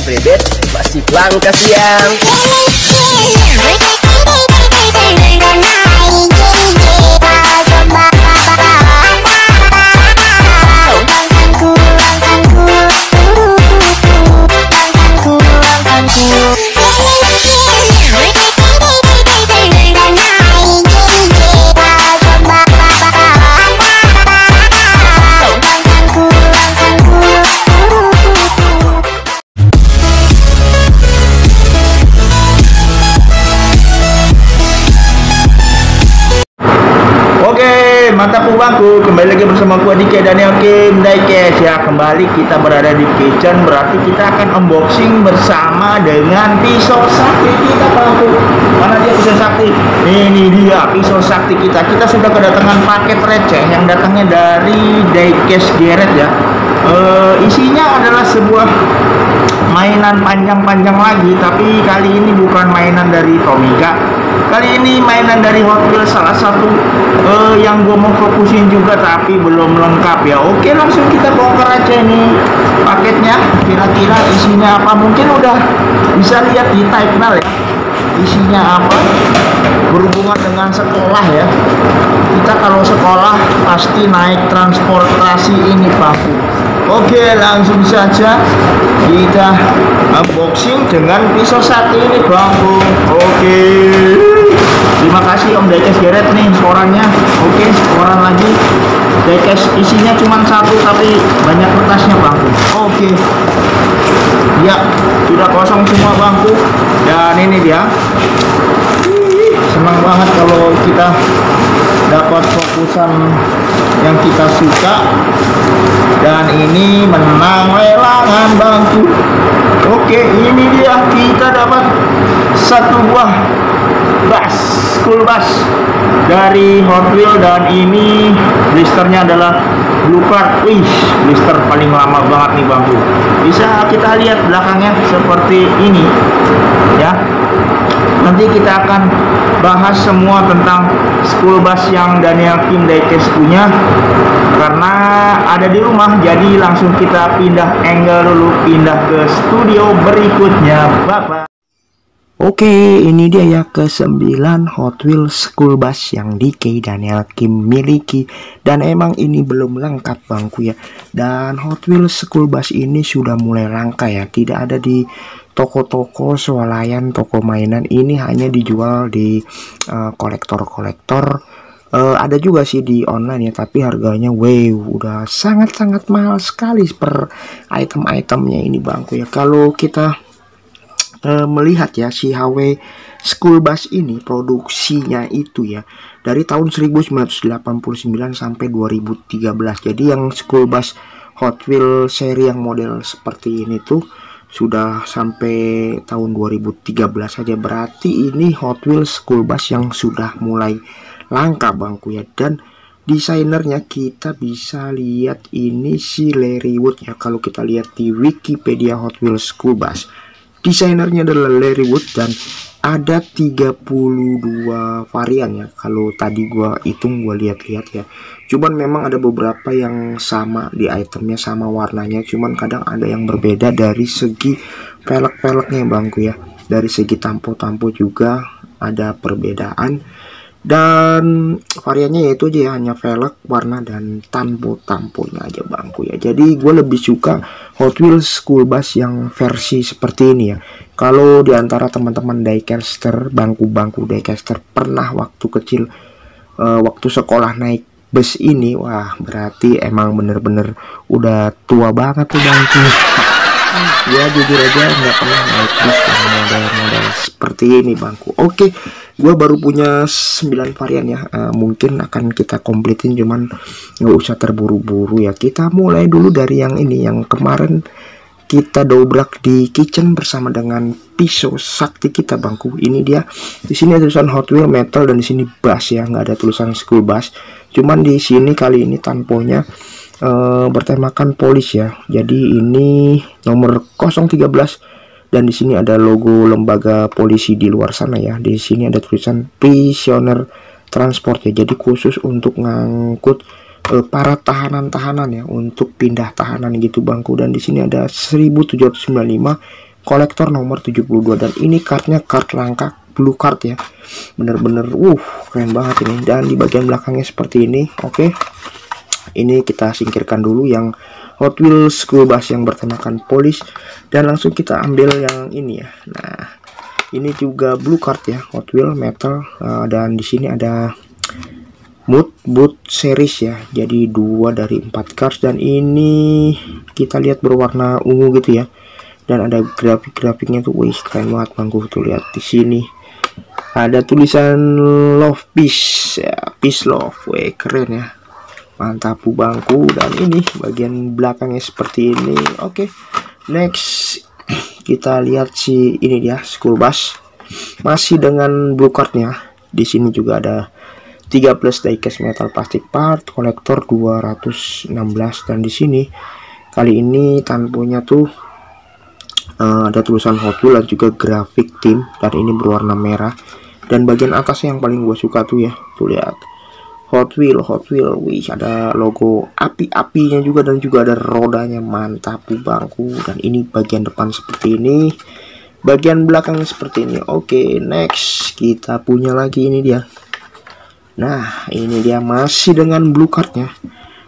bebet masih langka siang. Mantap bangku, kembali lagi bersama gua Dike Daniel Kim Diecast ya. Kembali kita berada di kitchen, berarti kita akan unboxing bersama dengan pisau sakti kita bangku. Mana dia pisau sakti? Ini dia pisau sakti kita. Kita sudah kedatangan paket receh yang datangnya dari Diecast Garage ya. Isinya adalah sebuah mainan panjang-panjang lagi, tapi kali ini bukan mainan dari Tomica. Kali ini mainan dari Hot Wheels, salah satu yang gue mau fokusin juga tapi belum lengkap ya. Oke, langsung kita bongkar aja nih paketnya. Kira-kira isinya apa? Mungkin udah bisa lihat di thumbnail ya. Isinya apa? Berhubungan dengan sekolah ya. Kita kalau sekolah pasti naik transportasi ini bangku. Oke, langsung saja kita unboxing dengan pisau sakti ini bangku. Oke, terima kasih Om Diecast Garage nih orangnya. Oke, orang lagi Diecast isinya cuma satu tapi banyak kertasnya bangku. Oke, ya sudah kosong semua bangku. Dan ini dia, senang banget kalau kita dapat fokusan yang kita suka. Dan ini menang lelangan bangku. Oke, ini dia, kita dapat satu buah school bus dari Hot Wheels. Dan ini blisternya adalah blue card. Wih, blister paling lama banget nih bangku. Bisa kita lihat belakangnya seperti ini ya. Nanti kita akan bahas semua tentang school bus yang Daniel Kim Diecast punya, karena ada di rumah. Jadi langsung kita pindah angle dulu, pindah ke studio berikutnya Bapak. Oke, ini dia ya ke-9 Hot Wheels School Bus yang Dike Daniel Kim miliki. Dan emang ini belum lengkap bangku ya. Dan Hot Wheels School Bus ini sudah mulai langka ya. Tidak ada di toko-toko swalayan, toko mainan. Ini hanya dijual di kolektor-kolektor. Ada juga sih di online ya, tapi harganya udah sangat-sangat mahal sekali per item-itemnya ini bangku ya. Kalau kita melihat ya, si HW School Bus ini produksinya itu ya dari tahun 1989 sampai 2013. Jadi yang School Bus Hot Wheels seri yang model seperti ini tuh sudah sampai tahun 2013 saja. Berarti ini Hot Wheels School Bus yang sudah mulai langka bangku ya. Dan desainernya kita bisa lihat ini si Larry Wood ya. Kalau kita lihat di Wikipedia Hot Wheels School Bus, desainernya adalah Larry Wood. Dan ada 32 varian ya. Kalau tadi gua hitung, gua lihat-lihat ya. Cuman memang ada beberapa yang sama di itemnya, sama warnanya. Cuman kadang ada yang berbeda dari segi velg-velgnya bangku ya. Dari segi tampo-tampo juga ada perbedaan. Dan variannya yaitu aja ya, hanya velg, warna, dan tampo-tamponya aja bangku ya. Jadi gue lebih suka Hot Wheels School Bus yang versi seperti ini ya. Kalau diantara teman-teman diecaster, bangku-bangku diecaster pernah waktu kecil, waktu sekolah naik bus ini, wah berarti emang bener-bener udah tua banget tuh bangku. Ya jujur aja nggak pernah naik bus yang model-model seperti ini bangku. Oke, gue baru punya 9 varian ya. Mungkin akan kita kompletin, cuman nggak usah terburu-buru ya. Kita mulai dulu dari yang ini, yang kemarin kita dobrak di kitchen bersama dengan pisau sakti kita bangku. Ini dia. Di sini ada tulisan Hot Wheels metal dan di sini bus ya, nggak ada tulisan school bus. Cuman di sini kali ini tamponya bertemakan polis ya. Jadi ini nomor 013 dan di sini ada logo lembaga polisi di luar sana ya. Di sini ada tulisan Prisoner Transport ya. Jadi khusus untuk ngangkut para tahanan-tahanan ya, untuk pindah tahanan gitu bangku. Dan di sini ada 1795 kolektor nomor 72, dan ini kartnya kart langka, blue card ya, bener-bener keren banget ini. Dan di bagian belakangnya seperti ini. Oke, ini kita singkirkan dulu yang Hot Wheels School Bus yang bertemakan polish, dan langsung kita ambil yang ini ya. Nah, ini juga blue card ya, Hot Wheels metal, dan di sini ada mood boot series ya, jadi 2 dari 4 cards, dan ini kita lihat berwarna ungu gitu ya, dan ada grafik-grafiknya tuh, wih keren banget bangku tuh. Lihat di sini ada tulisan love peace ya, peace love, wih keren ya, mantap bangku. Dan ini bagian belakangnya seperti ini. Oke, next kita lihat si ini dia school bus, masih dengan blue cardnya. Di sini juga ada 13 diecast metal plastic part, kolektor 216, dan di sini kali ini tamponya tuh ada tulisan Hot Wheels dan juga grafik tim, dan ini berwarna merah. Dan bagian atasnya yang paling gue suka tuh ya, tuh lihat Hot Wheels, wih ada logo api-apinya juga, dan juga ada rodanya, mantap bangku. Dan ini bagian depan seperti ini, bagian belakang seperti ini. Oke, next kita punya lagi ini dia. Nah, ini dia masih dengan blue cardnya,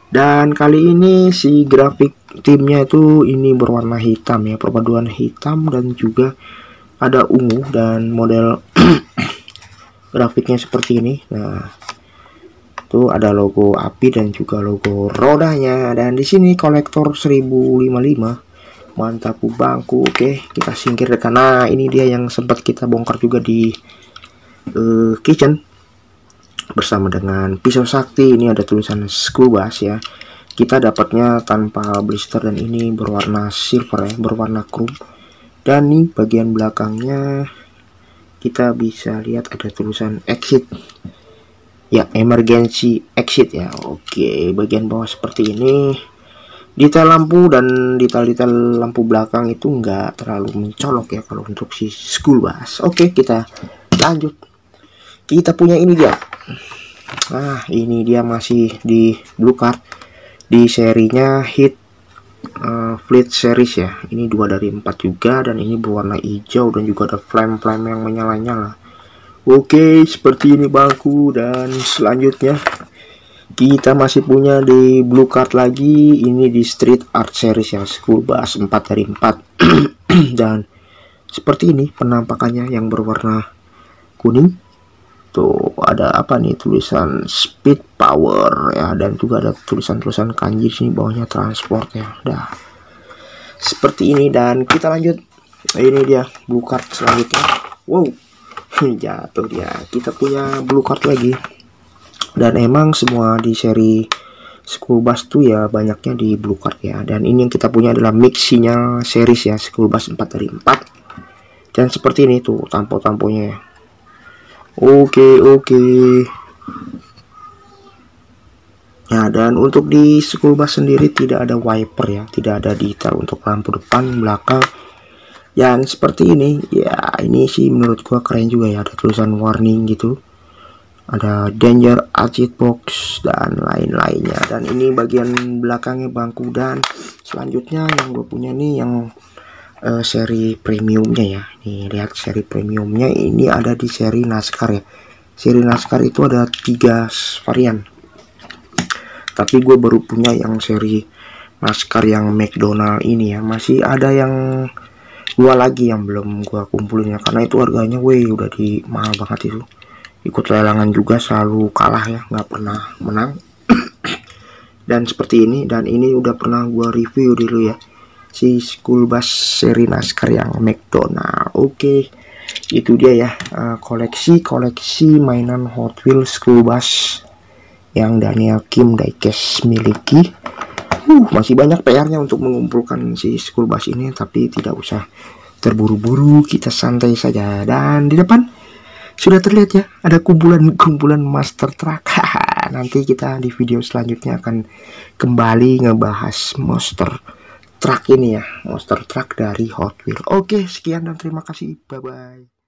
dan kali ini si grafik timnya itu ini berwarna hitam ya, perpaduan hitam dan juga ada ungu, dan model grafiknya seperti ini. Nah, tuh ada logo api dan juga logo rodanya, dan di sini kolektor 1055, mantap bangku. Oke, kita singkirkan. Nah, ini dia yang sempat kita bongkar juga di kitchen bersama dengan pisau sakti. Ini ada tulisan school bus ya, kita dapatnya tanpa blister, dan ini berwarna silver ya, berwarna chrome. Dan nih bagian belakangnya kita bisa lihat ada tulisan exit ya, emergency exit ya. Oke, bagian bawah seperti ini, detail lampu dan detail-detail lampu belakang itu enggak terlalu mencolok ya kalau untuk si school bus. Oke, kita lanjut. Kita punya ini dia. Nah, ini dia masih di blue card, di serinya Hit Fleet series ya. Ini 2 dari 4 juga, dan ini berwarna hijau dan juga ada flame-flame yang menyala-nyala. Oke, seperti ini bangku. Dan selanjutnya kita masih punya di blue card lagi, ini di Street Art series ya, school bus 4 dari 4. Dan seperti ini penampakannya yang berwarna kuning. Tuh ada apa nih, tulisan speed power ya, dan juga ada tulisan-tulisan kanji sini bawahnya transport ya. Dah seperti ini, dan kita lanjut. Ini dia blue card selanjutnya. Wow, jatuh dia. Kita punya blue card lagi, dan emang semua di seri school bus tuh ya banyaknya di blue card ya. Dan ini yang kita punya adalah mixinya series ya, school bus 4 dari 4, dan seperti ini tuh tampo-tamponya ya. Oke. Ya, dan untuk di school bus sendiri tidak ada wiper ya, tidak ada detail untuk lampu depan, belakang yang seperti ini ya. Ini sih menurut gua keren juga ya, ada tulisan warning gitu, ada danger exit box dan lain-lainnya. Dan ini bagian belakangnya bangku. Dan selanjutnya yang gue punya nih yang seri premiumnya ya. Nih lihat seri premiumnya, ini ada di seri NASCAR ya. Seri NASCAR itu ada 3 varian, tapi gue baru punya yang seri NASCAR yang McDonald ini ya. Masih ada yang 2 lagi yang belum gue kumpulin ya, karena itu harganya udah di mahal banget itu. Ikut lelangan juga selalu kalah ya, nggak pernah menang. Dan seperti ini, dan ini udah pernah gue review dulu ya, si school bus seri NASCAR yang McDonald. Oke, itu dia ya, koleksi mainan Hot Wheels school bus yang Daniel Kim diecast miliki. Masih banyak PR-nya untuk mengumpulkan si school bus ini, tapi tidak usah terburu-buru, kita santai saja. Dan di depan sudah terlihat ya, ada kumpulan master truck. Nanti kita di video selanjutnya akan kembali ngebahas monster truck ini ya, monster truck dari Hot Wheels. Oke, sekian dan terima kasih, bye bye.